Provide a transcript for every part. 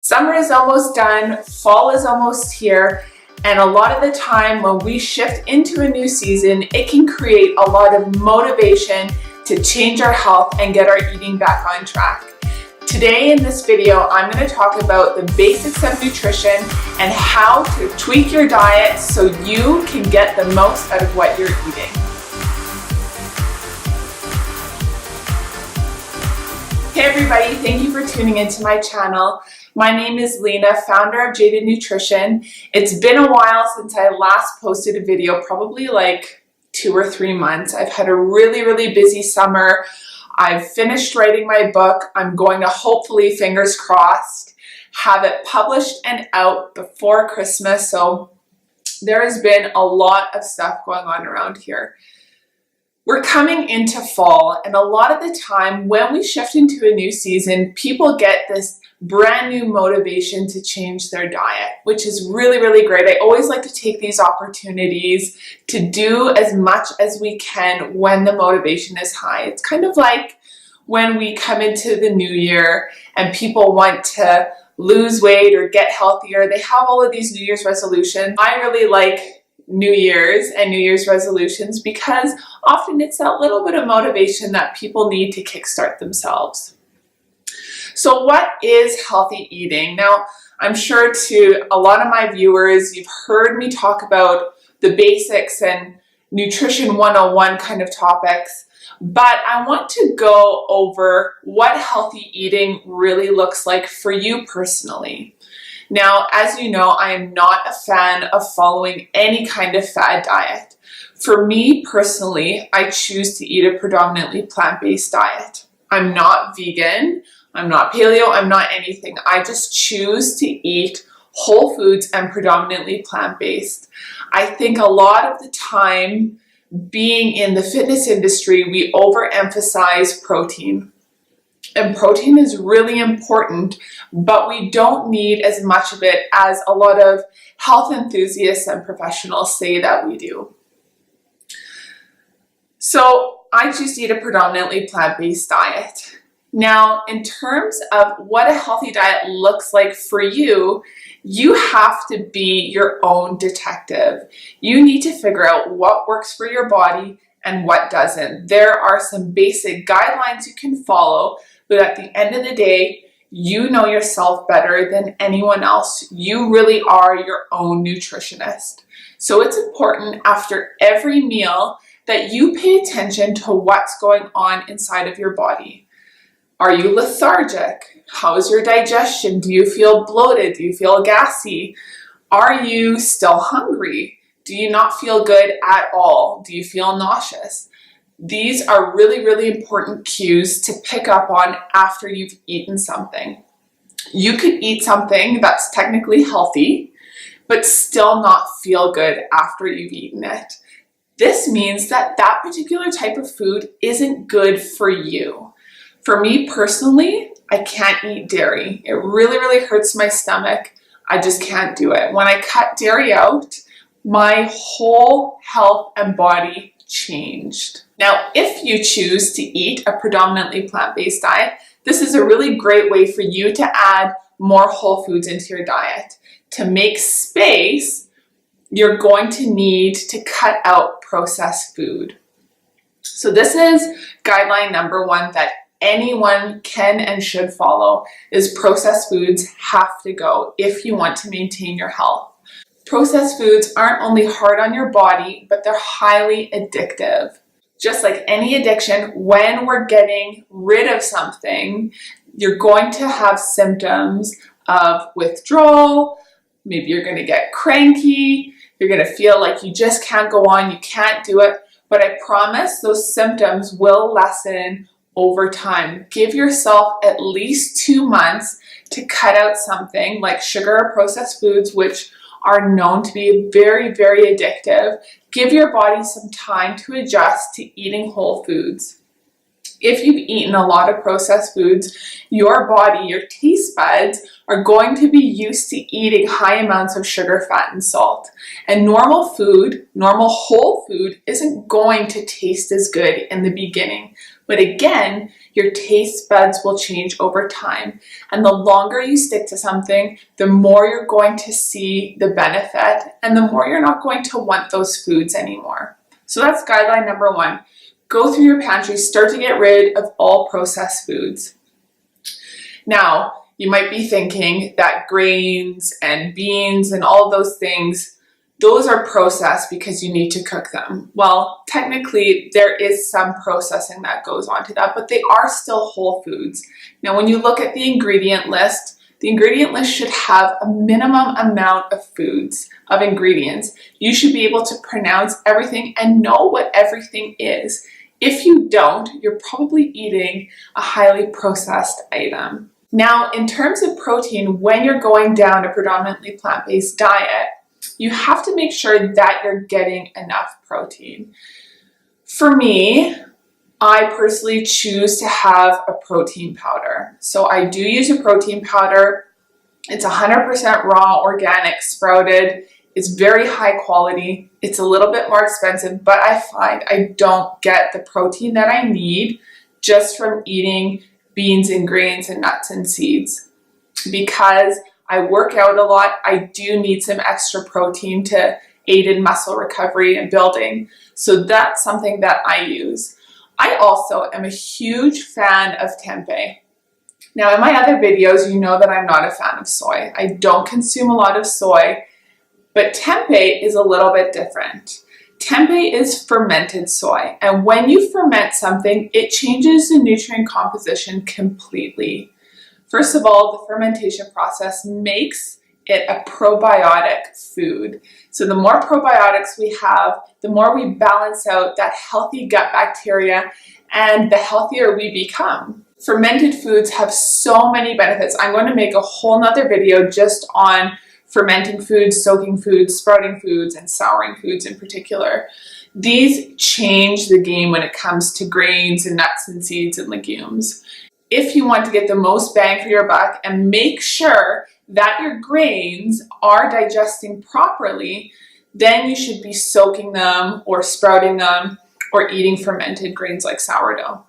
Summer is almost done, fall is almost here, and a lot of the time when we shift into a new season, it can create a lot of motivation to change our health and get our eating back on track. Today in this video, I'm going to talk about the basics of nutrition and how to tweak your diet so you can get the most out of what you're eating. Hey everybody, thank you for tuning into my channel. My name is Lena, founder of Jaded Nutrition. It's been a while since I last posted a video, probably like 2 or 3 months. I've had a really busy summer. I've finished writing my book. I'm going to hopefully, fingers crossed, have it published and out before Christmas. So there has been a lot of stuff going on around here. We're coming into fall, and a lot of the time when we shift into a new season, people get this brand new motivation to change their diet, which is really great. I always like to take these opportunities to do as much as we can when the motivation is high. It's kind of like when we come into the new year and people want to lose weight or get healthier. They have all of these New Year's resolutions. I really like New Year's and New Year's resolutions because often it's that little bit of motivation that people need to kickstart themselves. So what is healthy eating? Now, I'm sure to a lot of my viewers, you've heard me talk about the basics and nutrition 101 kind of topics, but I want to go over what healthy eating really looks like for you personally. Now, as you know, I am not a fan of following any kind of fad diet. For me personally, I choose to eat a predominantly plant-based diet. I'm not vegan, I'm not paleo, I'm not anything. I just choose to eat whole foods and predominantly plant-based. I think a lot of the time, being in the fitness industry, we overemphasize protein. And protein is really important, but we don't need as much of it as a lot of health enthusiasts and professionals say that we do. So I choose to eat a predominantly plant-based diet. Now, in terms of what a healthy diet looks like for you, you have to be your own detective. You need to figure out what works for your body and what doesn't. There are some basic guidelines you can follow, but at the end of the day, you know yourself better than anyone else. You really are your own nutritionist. So it's important after every meal that you pay attention to what's going on inside of your body. Are you lethargic? How is your digestion? Do you feel bloated? Do you feel gassy? Are you still hungry? Do you not feel good at all? Do you feel nauseous? These are really important cues to pick up on after you've eaten something. You could eat something that's technically healthy, but still not feel good after you've eaten it. This means that that particular type of food isn't good for you. For me personally, I can't eat dairy. It really hurts my stomach. I just can't do it. When I cut dairy out, my whole health and body changed. Now, if you choose to eat a predominantly plant-based diet, this is a really great way for you to add more whole foods into your diet. To make space, you're going to need to cut out processed food. So this is guideline number 1 that anyone can and should follow, is processed foods have to go if you want to maintain your health. Processed foods aren't only hard on your body, but they're highly addictive. Just like any addiction, when we're getting rid of something, you're going to have symptoms of withdrawal. Maybe you're going to get cranky. You're going to feel like you just can't go on. You can't do it. But I promise those symptoms will lessen over time. Give yourself at least 2 months to cut out something like sugar or processed foods, which are known to be very addictive. Give your body some time to adjust to eating whole foods. If you've eaten a lot of processed foods, your body, your taste buds, are going to be used to eating high amounts of sugar, fat, and salt. And normal food, normal whole food, isn't going to taste as good in the beginning. But again, your taste buds will change over time. And the longer you stick to something, the more you're going to see the benefit and the more you're not going to want those foods anymore. So that's guideline number 1. Go through your pantry, start to get rid of all processed foods. Now, you might be thinking that grains and beans and all those things, those are processed because you need to cook them. Well, technically, there is some processing that goes on to that, but they are still whole foods. Now, when you look at the ingredient list should have a minimum amount of foods, of ingredients. You should be able to pronounce everything and know what everything is. If you don't, you're probably eating a highly processed item. Now, in terms of protein, when you're going down a predominantly plant-based diet, you have to make sure that you're getting enough protein. For me, I personally choose to have a protein powder. So I do use a protein powder. It's 100% raw, organic, sprouted. It's very high quality. It's a little bit more expensive, but I find I don't get the protein that I need just from eating beans and grains and nuts and seeds. Because I work out a lot, I do need some extra protein to aid in muscle recovery and building. So that's something that I use. I also am a huge fan of tempeh. Now, in my other videos, you know that I'm not a fan of soy. I don't consume a lot of soy, but tempeh is a little bit different. Tempeh is fermented soy, and when you ferment something, it changes the nutrient composition completely. First of all, the fermentation process makes it a probiotic food. So the more probiotics we have, the more we balance out that healthy gut bacteria and the healthier we become. Fermented foods have so many benefits. I'm going to make a whole nother video just on fermenting foods, soaking foods, sprouting foods, and souring foods in particular. These change the game when it comes to grains and nuts and seeds and legumes. If you want to get the most bang for your buck and make sure that your grains are digesting properly, then you should be soaking them or sprouting them or eating fermented grains like sourdough.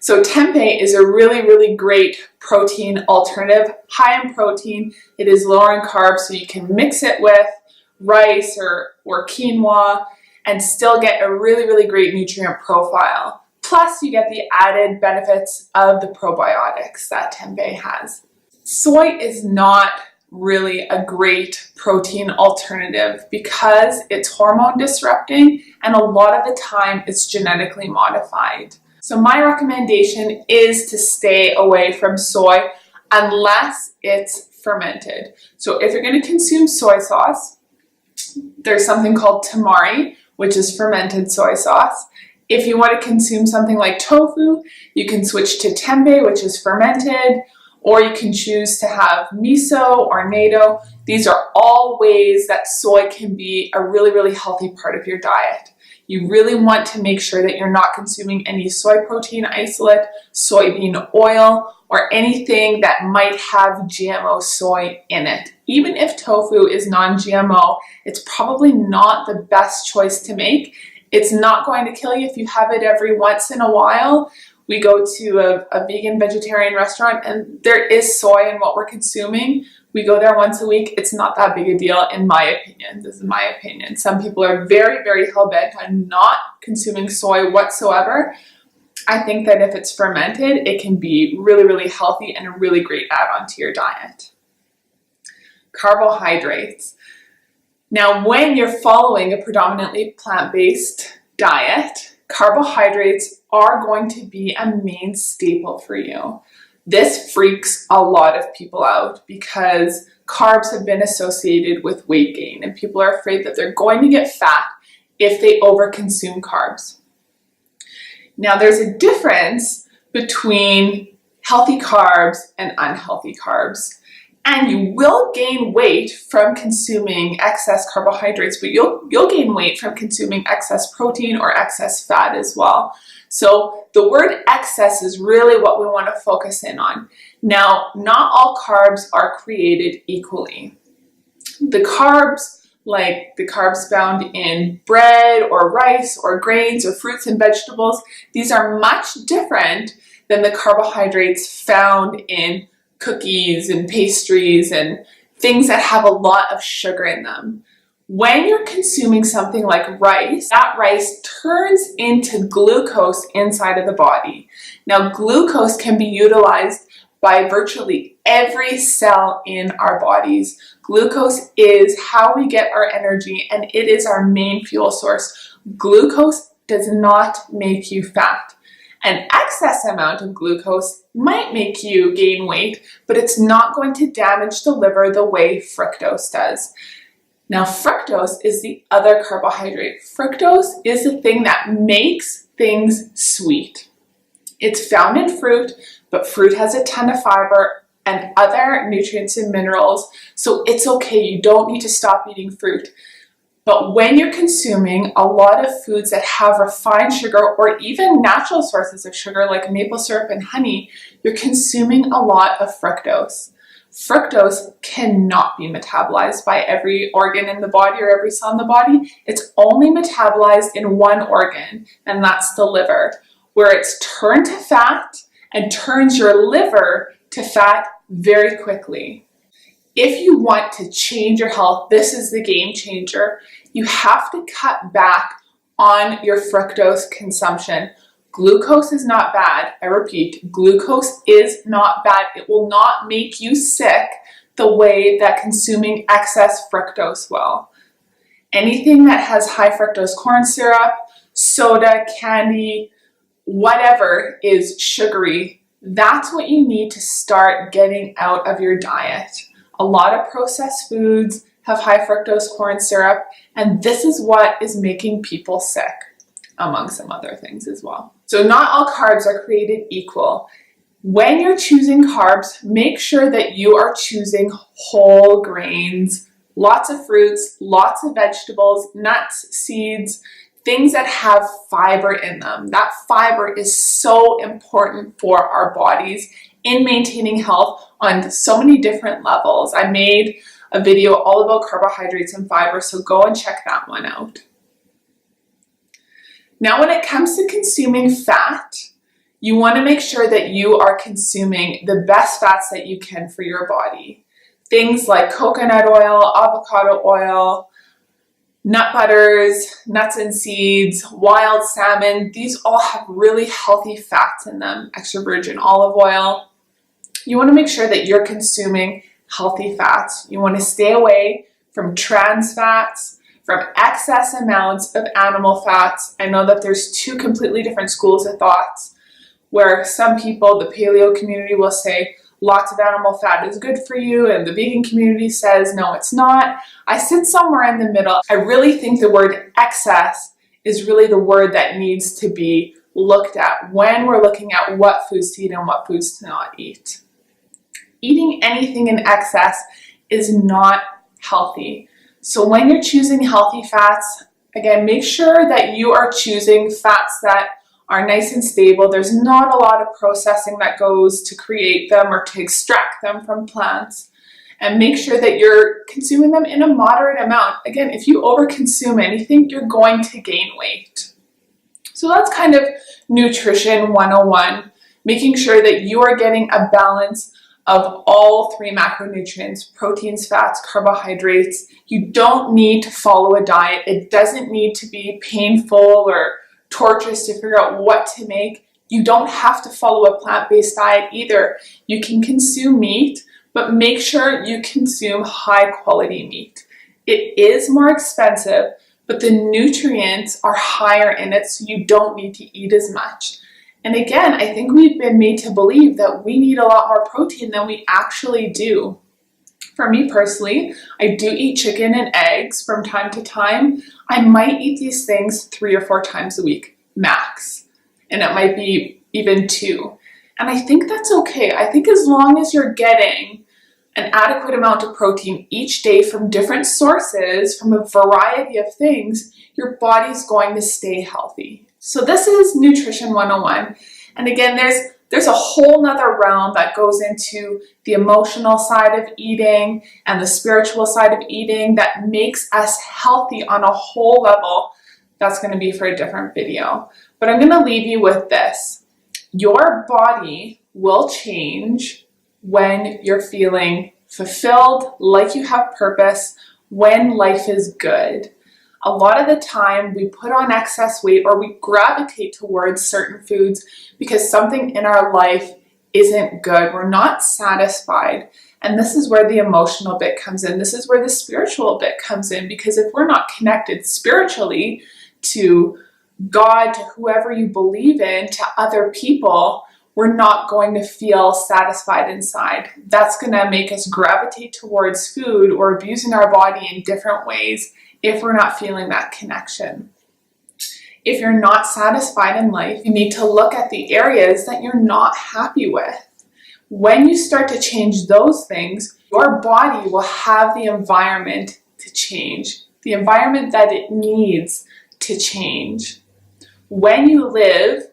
So tempeh is a really, really great protein alternative, high in protein. It is lower in carbs, so you can mix it with rice or quinoa and still get a really, really great nutrient profile. Plus, you get the added benefits of the probiotics that tempeh has. Soy is not really a great protein alternative because it's hormone disrupting and a lot of the time it's genetically modified. So my recommendation is to stay away from soy unless it's fermented. So if you're going to consume soy sauce, there's something called tamari, which is fermented soy sauce. If you want to consume something like tofu, you can switch to tempeh, which is fermented, or you can choose to have miso or natto. These are all ways that soy can be a really, really healthy part of your diet. You really want to make sure that you're not consuming any soy protein isolate, soybean oil, or anything that might have GMO soy in it. Even if tofu is non-GMO, it's probably not the best choice to make. It's not going to kill you if you have it every once in a while. We go to a vegan vegetarian restaurant and there is soy in what we're consuming. We go there once a week. It's not that big a deal in my opinion. This is my opinion. Some people are very, very hell-bent on not consuming soy whatsoever. I think that if it's fermented, it can be really, really healthy and a really great add-on to your diet. Carbohydrates. Now, when you're following a predominantly plant-based diet, carbohydrates are going to be a main staple for you. This freaks a lot of people out because carbs have been associated with weight gain and people are afraid that they're going to get fat if they overconsume carbs. Now, there's a difference between healthy carbs and unhealthy carbs. And you will gain weight from consuming excess carbohydrates, but you'll gain weight from consuming excess protein or excess fat as well. So the word excess is really what we want to focus in on. Now, not all carbs are created equally. The carbs like the carbs found in bread or rice or grains or fruits and vegetables, these are much different than the carbohydrates found in cookies and pastries and things that have a lot of sugar in them. When you're consuming something like rice, that rice turns into glucose inside of the body. Now, glucose can be utilized by virtually every cell in our bodies. Glucose is how we get our energy, and it is our main fuel source. Glucose does not make you fat. An excess amount of glucose might make you gain weight, but it's not going to damage the liver the way fructose does. Now, fructose is the other carbohydrate. Fructose is the thing that makes things sweet. It's found in fruit, but fruit has a ton of fiber and other nutrients and minerals, so it's okay. You don't need to stop eating fruit. But when you're consuming a lot of foods that have refined sugar or even natural sources of sugar like maple syrup and honey, you're consuming a lot of fructose. Fructose cannot be metabolized by every organ in the body or every cell in the body. It's only metabolized in one organ, and that's the liver, where it's turned to fat and turns your liver to fat very quickly. If you want to change your health, this is the game changer. You have to cut back on your fructose consumption. Glucose is not bad. I repeat, glucose is not bad. It will not make you sick the way that consuming excess fructose will. Anything that has high fructose corn syrup, soda, candy, whatever is sugary, that's what you need to start getting out of your diet. A lot of processed foods have high fructose corn syrup, and this is what is making people sick, among some other things as well. So not all carbs are created equal. When you're choosing carbs, make sure that you are choosing whole grains, lots of fruits, lots of vegetables, nuts, seeds, things that have fiber in them. That fiber is so important for our bodies in maintaining health on so many different levels. I made a video all about carbohydrates and fiber, so go and check that one out. Now, when it comes to consuming fat, you want to make sure that you are consuming the best fats that you can for your body. Things like coconut oil, avocado oil, nut butters, nuts and seeds, wild salmon, these all have really healthy fats in them. Extra virgin olive oil. You want to make sure that you're consuming healthy fats. You want to stay away from trans fats, from excess amounts of animal fats. I know that there's two completely different schools of thoughts where some people, the paleo community, will say lots of animal fat is good for you, and the vegan community says no, it's not. I sit somewhere in the middle. I really think the word excess is really the word that needs to be looked at when we're looking at what foods to eat and what foods to not eat. Eating anything in excess is not healthy. So when you're choosing healthy fats, again, make sure that you are choosing fats that are nice and stable. There's not a lot of processing that goes to create them or to extract them from plants. And make sure that you're consuming them in a moderate amount. Again, if you overconsume anything, you're going to gain weight. So that's kind of nutrition 101, making sure that you are getting a balance of all three macronutrients: proteins, fats, carbohydrates. You don't need to follow a diet. It doesn't need to be painful or torturous to figure out what to make. You don't have to follow a plant-based diet either. You can consume meat, but make sure you consume high quality meat. It is more expensive, but the nutrients are higher in it, so you don't need to eat as much. And again, I think we've been made to believe that we need a lot more protein than we actually do. For me personally, I do eat chicken and eggs from time to time. I might eat these things 3 or 4 times a week, max. And it might be even 2. And I think that's okay. I think as long as you're getting an adequate amount of protein each day from different sources, from a variety of things, your body's going to stay healthy. So this is Nutrition 101. And again, there's There's a whole nother realm that goes into the emotional side of eating and the spiritual side of eating that makes us healthy on a whole level. That's going to be for a different video. But I'm going to leave you with this. Your body will change when you're feeling fulfilled, like you have purpose, when life is good. A lot of the time we put on excess weight or we gravitate towards certain foods because something in our life isn't good. We're not satisfied. And this is where the emotional bit comes in. This is where the spiritual bit comes in, because if we're not connected spiritually to God, to whoever you believe in, to other people, we're not going to feel satisfied inside. That's going to make us gravitate towards food or abusing our body in different ways if we're not feeling that connection. If you're not satisfied in life, you need to look at the areas that you're not happy with. When you start to change those things, your body will have the environment to change, the environment that it needs to change. When you live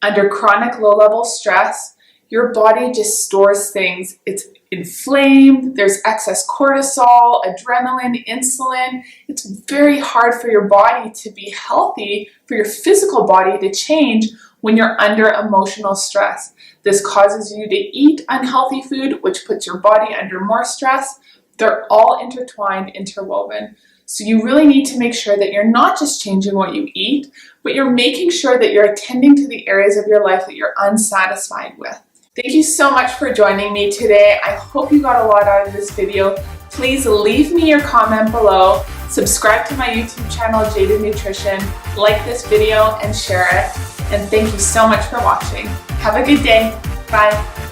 under chronic low-level stress, your body just stores things. It's inflamed, there's excess cortisol, adrenaline, insulin. It's very hard for your body to be healthy, for your physical body to change when you're under emotional stress. This causes you to eat unhealthy food, which puts your body under more stress. They're all intertwined, interwoven. So you really need to make sure that you're not just changing what you eat, but you're making sure that you're attending to the areas of your life that you're unsatisfied with. Thank you so much for joining me today. I hope you got a lot out of this video. Please leave me your comment below. Subscribe to my YouTube channel, Jaded Nutrition. Like this video and share it. And thank you so much for watching. Have a good day. Bye.